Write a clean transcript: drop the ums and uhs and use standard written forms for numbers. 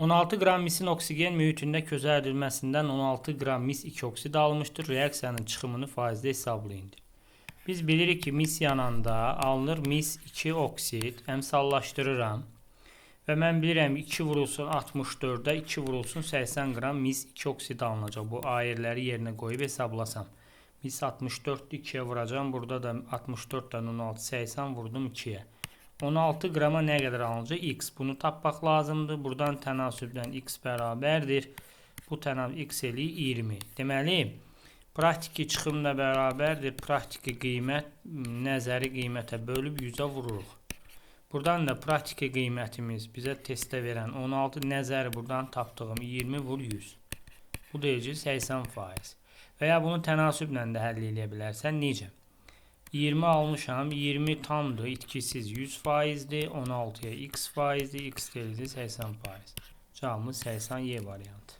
16 qram misin oksigen mühitində közərdilməsindən 16 qram mis 2 oksid alınmışdır. Reaksiyanın çıxımını faizdə hesablayın. Biz bilirik ki, mis yananda alınır mis 2 oksid. Əmsallaşdırıram. Və mən bilirəm 2 vurulsun 64'də 2 vurulsun 80 qram mis 2 oksid alınacaq. Bu ayirləri yerinə qoyub hesablasam. Mis 64'də 2'ye vuracağım. Burada da 64'dən 16 80 vurdum 2'ye. 16 qrama nə qədər alınacaq? X. Bunu tapmaq lazımdır. Buradan tənasübdən X bərabərdir. Bu tənasüb X eləyir 20. Deməli, praktiki çıxımla bərabərdir. Praktiki qiymət nəzəri qiymətə bölüb 100'ə vururuq. Buradan da praktiki qiymətimiz bizə testdə verən 16 nəzəri buradan tapdığım 20 vur 100. Bu deyəcək 80%. Və ya bunu tənasüblə də həll edə bilərsən. Necə? 20 almışam, 20 tamdır, itkisiz 100%'dir, 16'ya x faizdir, x deyildi 80%. Cavabımız 80 Y variantı.